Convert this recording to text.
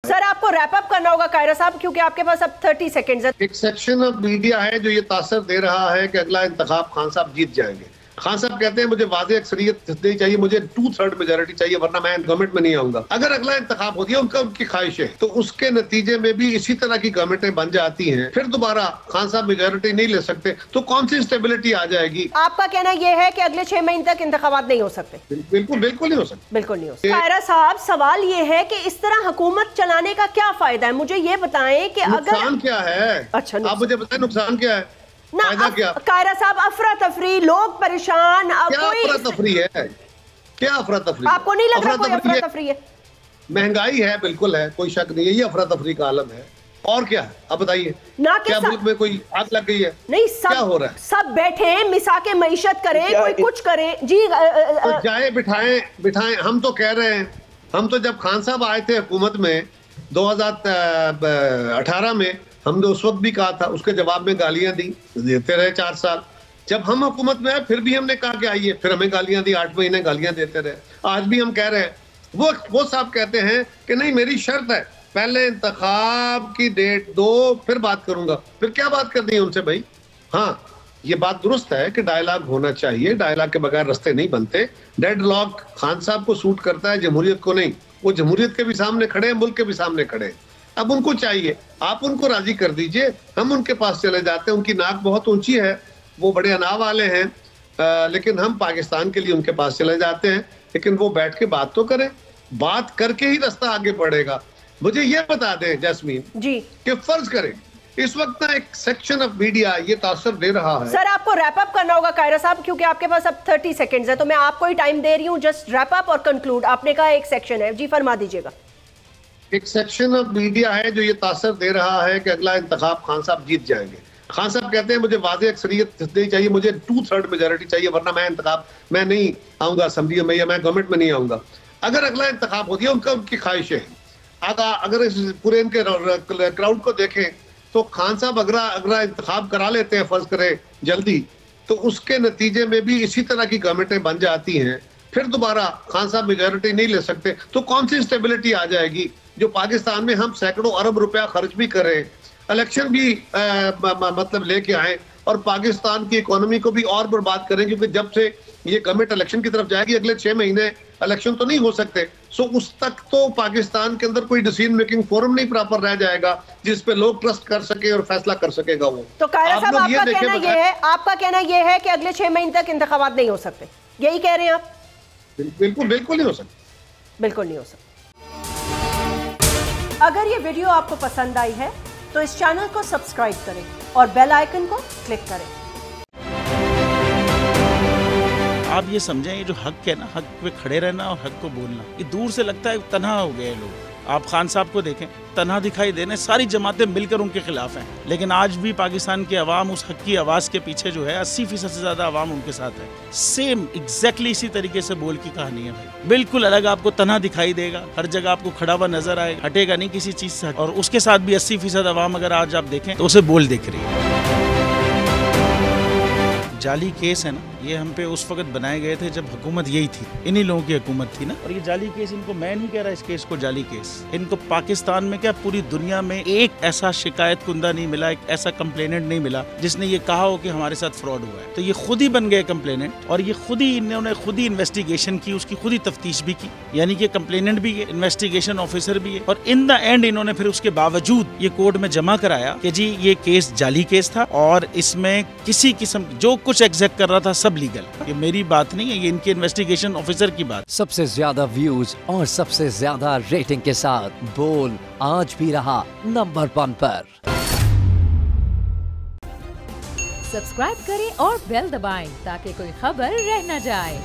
Sir आपको wrap up करना होगा कायरा साहब, क्योंकि आपके पास अब 30 सेकंड्स है। एक सेक्शन ऑफ मीडिया है जो ये तासर दे रहा है कि अगला इंतखाब खान साहब जीत जाएंगे। खान साहब कहते हैं मुझे वाज़ेह अक्सरियत नहीं चाहिए, मुझे 2/3 मेजोरिटी चाहिए वरना मैं गवर्नमेंट में नहीं आऊंगा। अगर अगला इंतखाब होती है उनकी ख्वाहिश है तो उसके नतीजे में भी इसी तरह की गवर्नमेंटें बन जाती हैं, फिर दोबारा खान साहब मेजोरिटी नहीं ले सकते तो कौन सी स्टेबिलिटी आ जाएगी। आपका कहना यह है कि अगले 6 महीने तक इंतखाबात नहीं हो सकते? बिल्कुल बिल्कुल नहीं हो सकते, बिल्कुल नहीं हो सकते। कायरा साहब सवाल ये है कि इस तरह हुकूमत चलाने का क्या फायदा है? मुझे ये बताएं कि अगर नुकसान क्या है। अच्छा आप मुझे बताएं नुकसान क्या है, फायदा क्या? कायरा साहब अफरा तफरी, लोग परेशान। क्या अफरा तफरी है? क्या अफरा तफरी? आपको नहीं लग रहा कोई अफरा तफरी है? महंगाई है, बिल्कुल है, कोई शक नहीं है, ये अफरा तफरी का आलम है। और क्या है आप बताइए, क्या मुल्क में कोई आग लग गई है? नहीं, सब क्या हो रहा है? सब बैठे हैं, मिसाके मईशत करें, कोई कुछ करे जी। तो जाए बिठाएं। हम तो कह रहे हैं, हम तो जब खान साहब आए थे हुकूमत में 2018 में, हमने उस वक्त भी कहा था, उसके जवाब में गालियां देते रहे 4 साल। जब हम हुकूमत में आए फिर भी हमने कहा कि आइए, फिर हमें गालियां दी, 8 महीने गालियां देते रहे। आज भी हम कह रहे हैं, वो साहब कहते हैं कि नहीं मेरी शर्त है पहले इंतखाब की डेट दो फिर बात करूंगा। फिर क्या बात करनी है उनसे भाई? हाँ, ये बात दुरुस्त है कि डायलॉग होना चाहिए, डायलॉग के बगैर रास्ते नहीं बनते। डेडलॉक खान साहब को सूट करता है, जमहूरियत को नहीं। वो जमहूरियत के भी सामने खड़े हैं, मुल्क के भी सामने खड़े हैं। अब उनको चाहिए आप उनको राजी कर दीजिए, हम उनके पास चले जाते हैं। उनकी नाक बहुत ऊंची है, वो बड़े अना वाले हैं, लेकिन हम पाकिस्तान के लिए उनके पास चले जाते हैं। लेकिन वो बैठ के बात तो करें, बात करके ही रास्ता आगे बढ़ेगा। मुझे ये बता दें जैस्मीन जी कि फर्ज करें इस वक्त ना एक सेक्शन ऑफ मीडिया ये तासर दे रहा है। सर आपको रैप अप करना होगा कायरा साहब, क्योंकि आपके पास अब 30 सेकंड्स है, तो मैं आपको ही टाइम दे रही हूँ। जस्ट रैप अप और कंक्लूड। आपने कहा एक सेक्शन है, जी फरमा दीजिएगा। एक सेक्शन ऑफ मीडिया है जो ये तासर दे रहा है कि अगला इंतखाब खान साहब जीत जाएंगे। खान साहब कहते हैं मुझे वाज़ेह अक्सरियत नहीं चाहिए, मुझे 2/3 मेजोरिटी चाहिए वरना मैं नहीं आऊंगा असेंबली में या मैं गवर्नमेंट में नहीं आऊंगा। अगर अगला इंतखाब होती है उनकी ख्वाहिश है। अगर इस पूरे इनके क्राउड को देखें तो खान साहब अगला इंतखाब करा लेते हैं, फर्ज करें जल्दी, तो उसके नतीजे में भी इसी तरह की गवर्नमेंटें बन जाती हैं, फिर दोबारा खान साहब मेजोरिटी नहीं ले सकते तो कौन सी स्टेबिलिटी आ जाएगी। जो पाकिस्तान में हम सैकड़ों अरब रुपया खर्च भी करें, इलेक्शन भी मतलब लेके आए और पाकिस्तान की इकोनॉमी को भी और बर्बाद करें, क्योंकि जब से ये गवर्नमेंट इलेक्शन की तरफ जाएगी अगले 6 महीने इलेक्शन तो नहीं हो सकते। सो उस तक तो पाकिस्तान के अंदर कोई डिसीजन मेकिंग फोरम नहीं प्रॉपर रह जाएगा जिस पे लोग ट्रस्ट कर सके और फैसला कर सकेगा वो। तो कायरा साहब आपका कहना ये है कि अगले 6 महीने तक इंतखाबात नहीं हो सकते, यही कह रहे हैं आप? बिल्कुल नहीं हो सकते, बिल्कुल नहीं हो सकते। अगर ये वीडियो आपको पसंद आई है तो इस चैनल को सब्सक्राइब करें और बेल आइकन को क्लिक करें। आप ये समझें, ये जो हक है ना, हक पे खड़े रहना और हक को बोलना, ये दूर से लगता है तन्हा हो गए लोग। आप खान साहब को देखें, तन्हा दिखाई देने, सारी जमातें मिलकर उनके खिलाफ हैं, लेकिन आज भी पाकिस्तान की आवाम उस हक की आवाज़ के पीछे जो है 80% से ज़्यादा आवाम उनके साथ है। सेम एग्जैक्टली इसी तरीके से बोल की कहानी है भाई, बिल्कुल अलग आपको तन्हा दिखाई देगा, हर जगह आपको खड़ा हुआ नजर आएगा, हटेगा नहीं किसी चीज़ से। और उसके साथ भी 80% आवाम अगर आज आप देखें तो उसे बोल दिख रही है। जाली केस है ना, ये हम पे उस वक्त बनाए गए थे जब हुकूमत यही थी, इन्हीं लोगों की हुकूमत थी ना। और ये जाली केस, इनको मैं नहीं कह रहा इस केस को जाली केस, इनको पाकिस्तान में क्या पूरी दुनिया में एक ऐसा शिकायत कुंदा नहीं मिला, एक ऐसा कंप्लेनेंट नहीं मिला जिसने ये कहा हो कि हमारे साथ फ्रॉड हुआ है। तो ये खुद ही बन गए कंप्लेनेंट और ये इन्होंने खुद ही इन्वेस्टिगेशन की, उसकी खुद ही तफ्तीश भी की, यानी कि कंप्लेनेंट भी है, इन्वेस्टिगेशन ऑफिसर भी है। और इन द एंड इन्होंने फिर उसके बावजूद ये कोर्ट में जमा कराया कि जी ये केस जाली केस था और इसमें किसी किस्म जो कुछ एग्जैक्ट कर रहा था सब लीगल। ये मेरी बात नहीं है, ये इनके इन्वेस्टिगेशन ऑफिसर की बात। सबसे ज्यादा व्यूज और सबसे ज्यादा रेटिंग के साथ बोल आज भी रहा नंबर 1 पर। सब्सक्राइब करें और बेल दबाएं ताकि कोई खबर रह न जाए।